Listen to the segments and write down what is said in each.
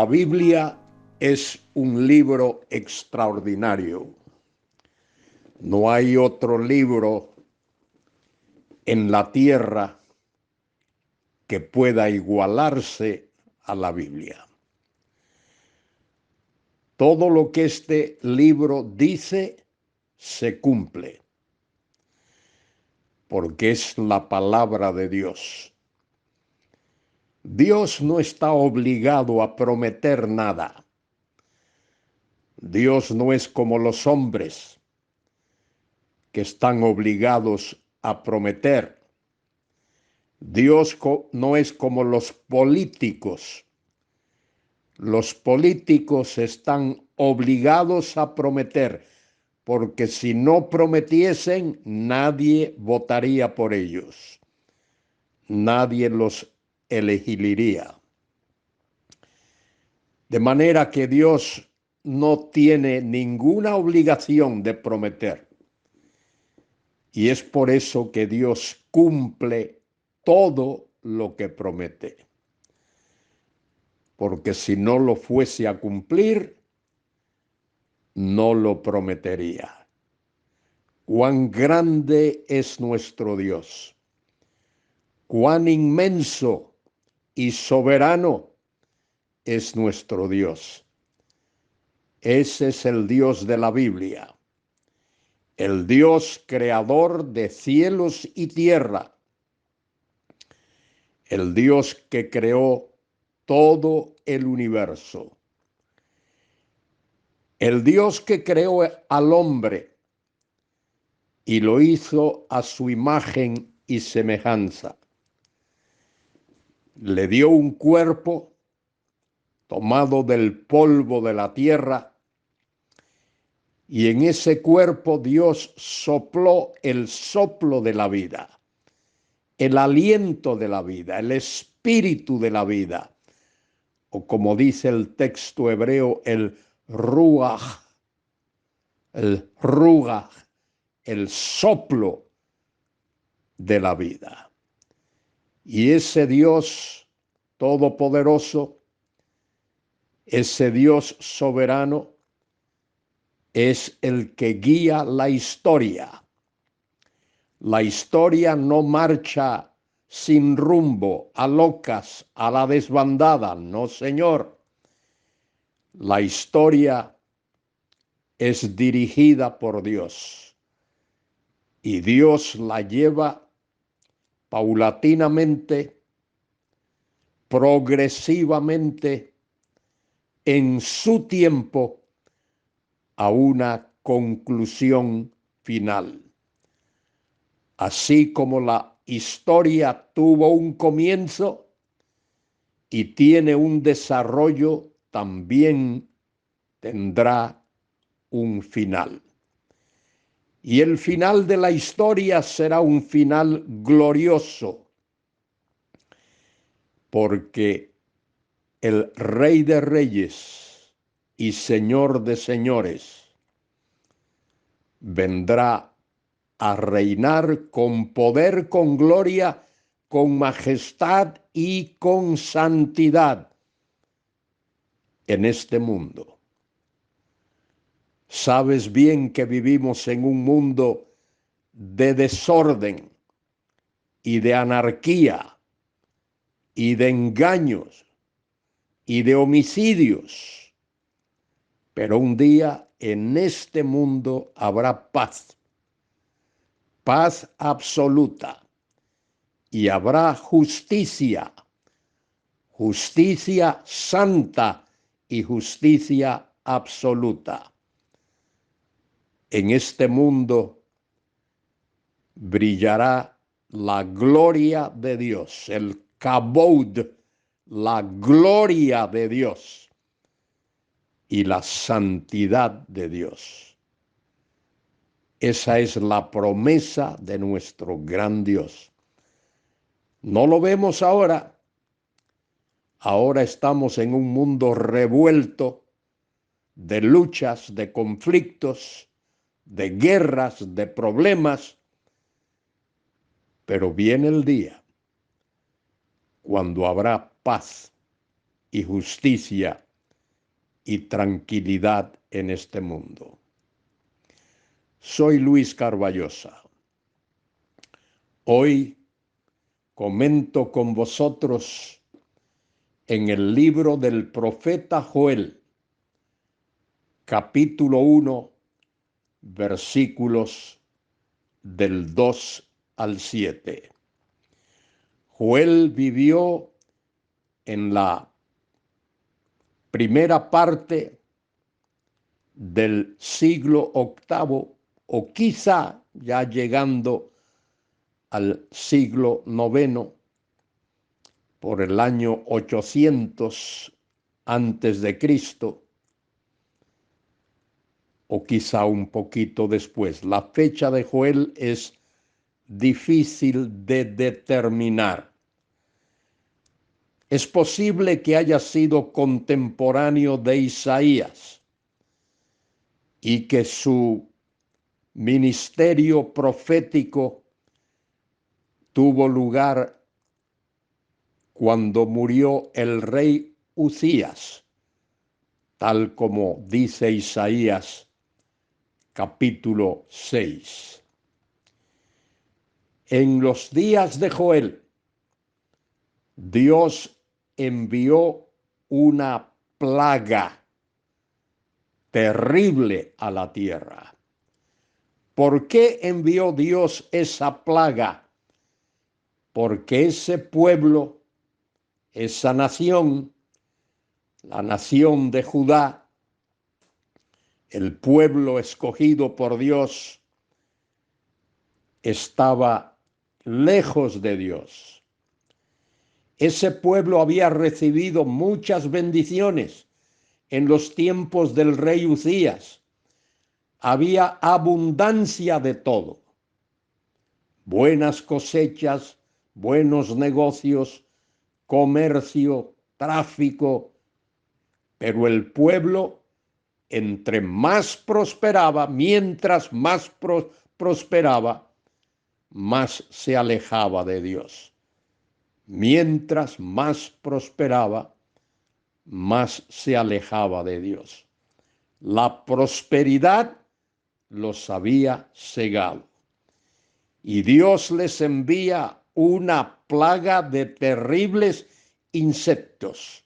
La Biblia es un libro extraordinario. No hay otro libro en la tierra que pueda igualarse a la Biblia. Todo lo que este libro dice se cumple, porque es la palabra de Dios. Dios no está obligado a prometer nada. Dios no es como los hombres que están obligados a prometer. Dios no es como los políticos. Los políticos están obligados a prometer, porque si no prometiesen, nadie votaría por ellos. Nadie los elegiría. De manera que Dios no tiene ninguna obligación de prometer. Y es por eso que Dios cumple todo lo que promete. Porque si no lo fuese a cumplir, no lo prometería. Cuán grande es nuestro Dios. Cuán inmenso y soberano es nuestro Dios. Ese es el Dios de la Biblia. El Dios creador de cielos y tierra. El Dios que creó todo el universo. El Dios que creó al hombre y lo hizo a su imagen y semejanza. Le dio un cuerpo tomado del polvo de la tierra y en ese cuerpo Dios sopló el soplo de la vida, el aliento de la vida, el espíritu de la vida, o como dice el texto hebreo, el ruach, el soplo de la vida. Y ese Dios todopoderoso, ese Dios soberano, es el que guía la historia. La historia no marcha sin rumbo, a locas, a la desbandada, no, señor. La historia es dirigida por Dios y Dios la lleva paulatinamente, progresivamente, en su tiempo, a una conclusión final. Así como la historia tuvo un comienzo y tiene un desarrollo, también tendrá un final. Y el final de la historia será un final glorioso, porque el Rey de Reyes y Señor de Señores vendrá a reinar con poder, con gloria, con majestad y con santidad en este mundo. Sabes bien que vivimos en un mundo de desorden y de anarquía y de engaños y de homicidios. Pero un día en este mundo habrá paz, paz absoluta, y habrá justicia, justicia santa y justicia absoluta. En este mundo brillará la gloria de Dios, el kabod, la gloria de Dios y la santidad de Dios. Esa es la promesa de nuestro gran Dios. No lo vemos ahora. Ahora estamos en un mundo revuelto de luchas, de conflictos, de guerras, de problemas. Pero viene el día cuando habrá paz y justicia y tranquilidad en este mundo. Soy Luis Carballosa. Hoy comento con vosotros en el libro del profeta Joel, capítulo 1, versículos del 2 al 7. Joel vivió en la primera parte del siglo VIII o quizá ya llegando al siglo IX, por el año 800 antes de Cristo, o quizá un poquito después. La fecha de Joel es difícil de determinar. Es posible que haya sido contemporáneo de Isaías y que su ministerio profético tuvo lugar cuando murió el rey Uzías, tal como dice Isaías capítulo 6. En los días de Joel, Dios envió una plaga terrible a la tierra. ¿Por qué envió Dios esa plaga? Porque ese pueblo, esa nación, la nación de Judá, el pueblo escogido por Dios, estaba lejos de Dios. Ese pueblo había recibido muchas bendiciones en los tiempos del rey Uzías. Había abundancia de todo. Buenas cosechas, buenos negocios, comercio, tráfico. Pero el pueblo, entre más prosperaba, mientras más prosperaba, más se alejaba de Dios. Mientras más prosperaba, más se alejaba de Dios. La prosperidad los había cegado. Y Dios les envía una plaga de terribles insectos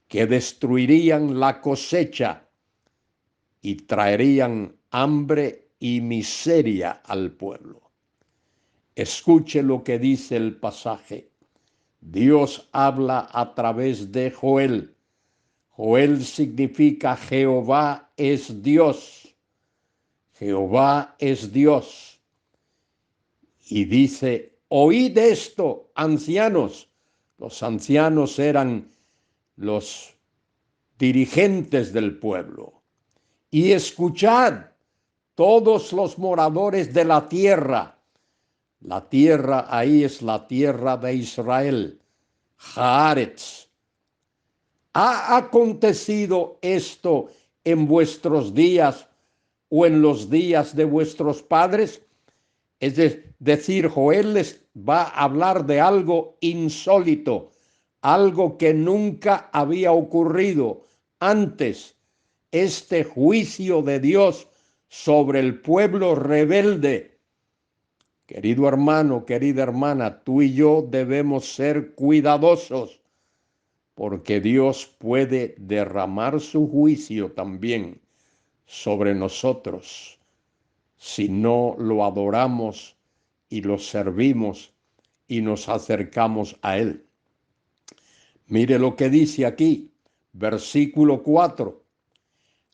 que destruirían la cosecha y traerían hambre y miseria al pueblo. Escuche lo que dice el pasaje. Dios habla a través de Joel. Joel significa Jehová es Dios. Jehová es Dios. Y dice, oíd esto, ancianos. Los ancianos eran los dirigentes del pueblo. Y escuchad, todos los moradores de la tierra. La tierra ahí es la tierra de Israel, Haaretz. ¿Ha acontecido esto en vuestros días o en los días de vuestros padres? Es decir, Joel les va a hablar de algo insólito, algo que nunca había ocurrido antes. Este juicio de Dios sobre el pueblo rebelde. Querido hermano, querida hermana, tú y yo debemos ser cuidadosos porque Dios puede derramar su juicio también sobre nosotros si no lo adoramos y lo servimos y nos acercamos a Él. Mire lo que dice aquí, versículo 4.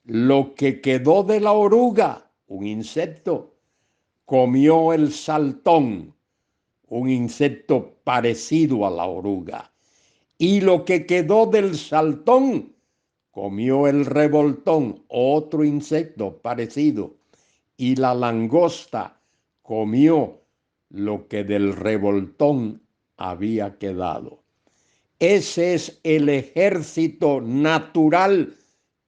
Lo que quedó de la oruga, un insecto, comió el saltón, un insecto parecido a la oruga. Y lo que quedó del saltón, comió el revoltón, otro insecto parecido. Y la langosta comió lo que del revoltón había quedado. Ese es el ejército natural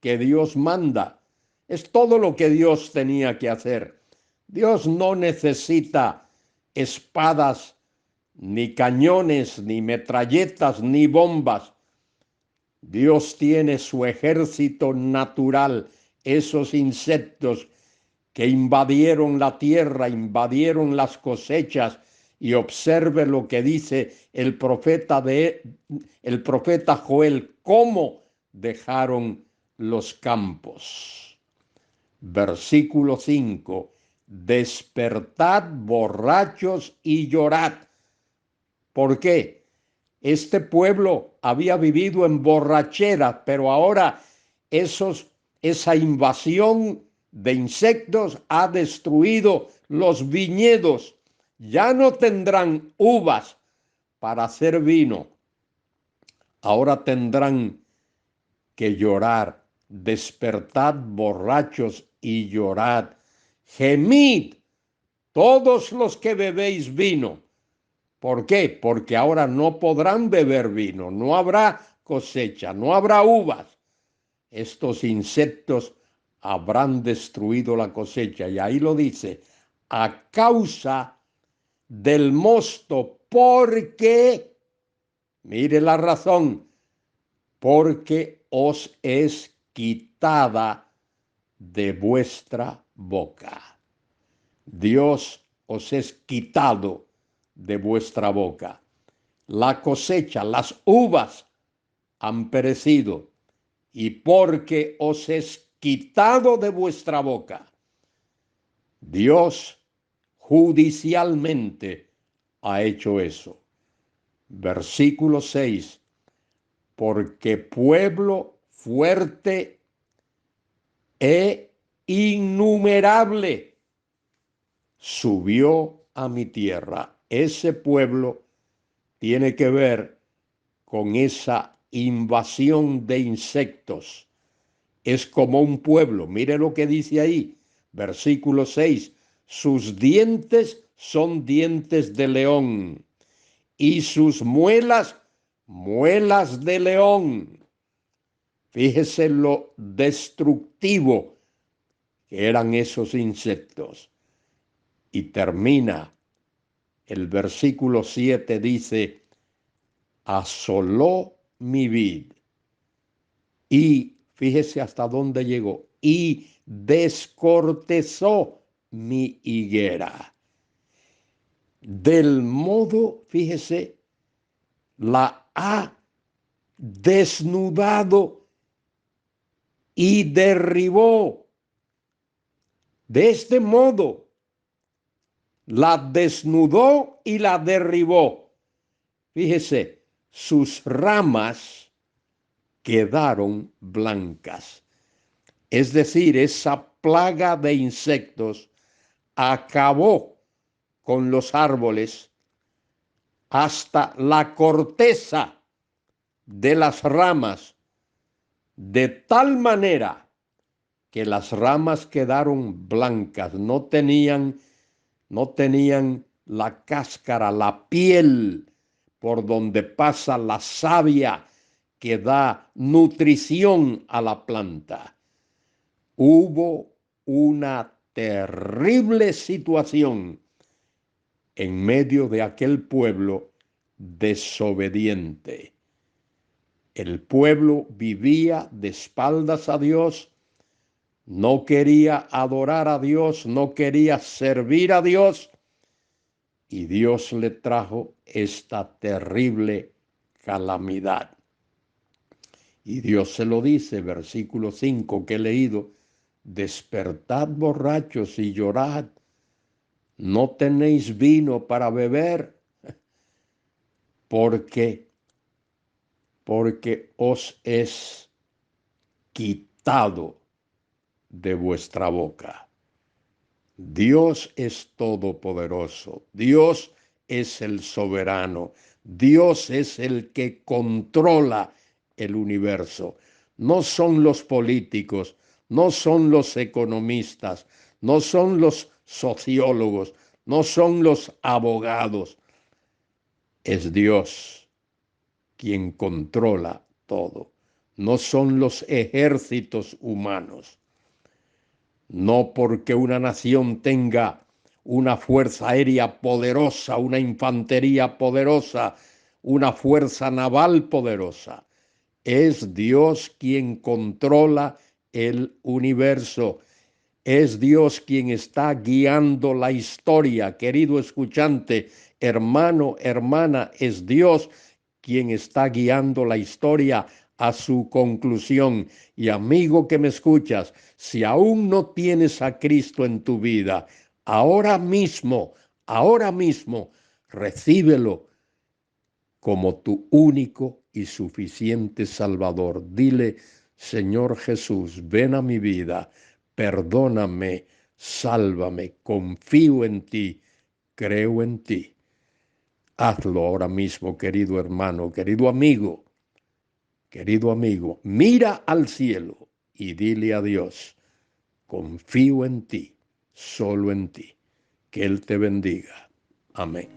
que Dios manda. Es todo lo que Dios tenía que hacer. Dios no necesita espadas, ni cañones, ni metralletas, ni bombas. Dios tiene su ejército natural, esos insectos que invadieron la tierra, invadieron las cosechas, y observe lo que dice el profeta Joel, cómo dejaron los campos. Versículo 5: despertad, borrachos, y llorad. ¿Por qué? Este pueblo había vivido en borrachera, pero ahora esa invasión de insectos ha destruido los viñedos. Ya no tendrán uvas para hacer vino. Ahora tendrán que llorar. Despertad, borrachos, y llorad. Gemid todos los que bebéis vino. ¿Por qué? Porque ahora no podrán beber vino, no habrá cosecha, no habrá uvas. Estos insectos habrán destruido la cosecha. Y ahí lo dice, a causa del mosto, porque, mire la razón, porque os es quitada de vuestra boca. Dios os es quitado de vuestra boca. La cosecha, las uvas han perecido, y porque os es quitado de vuestra boca, Dios judicialmente ha hecho eso. Versículo 6: porque pueblo fuerte e innumerable subió a mi tierra. Ese pueblo tiene que ver con esa invasión de insectos. Es como un pueblo. Mire lo que dice ahí, versículo 6. Sus dientes son dientes de león, y sus muelas, muelas de león. Fíjese lo destructivo que eran esos insectos. Y termina el versículo 7, dice, asoló mi vid. Y fíjese hasta dónde llegó. Y descortezó mi higuera. Del modo, fíjese, la ha desnudado y derribó. De este modo, la desnudó y la derribó. Fíjese, sus ramas quedaron blancas. Es decir, esa plaga de insectos acabó con los árboles hasta la corteza de las ramas, de tal manera que las ramas quedaron blancas, no tenían la cáscara, la piel por donde pasa la savia que da nutrición a la planta. Hubo una terrible situación en medio de aquel pueblo desobediente. El pueblo vivía de espaldas a Dios, no quería adorar a Dios, no quería servir a Dios, y Dios le trajo esta terrible calamidad. Y Dios se lo dice, versículo 5 que he leído, despertad borrachos y llorad, no tenéis vino para beber, porque os es quitado de vuestra boca. Dios es todopoderoso, Dios es el soberano, Dios es el que controla el universo. No son los políticos, no son los economistas, no son los sociólogos, no son los abogados. Es Dios quien controla todo. No son los ejércitos humanos. No porque una nación tenga una fuerza aérea poderosa, una infantería poderosa, una fuerza naval poderosa, Es Dios quien controla el universo. Es Dios quien está guiando la historia. Querido escuchante, hermano, hermana, es Dios quien está guiando la historia a su conclusión. Y amigo que me escuchas, si aún no tienes a Cristo en tu vida, ahora mismo, recíbelo como tu único y suficiente Salvador. Dile, Señor Jesús, ven a mi vida, perdóname, sálvame, confío en ti, creo en ti. Hazlo ahora mismo, querido hermano, querido amigo, mira al cielo y dile a Dios, confío en ti, solo en ti. Que Él te bendiga. Amén.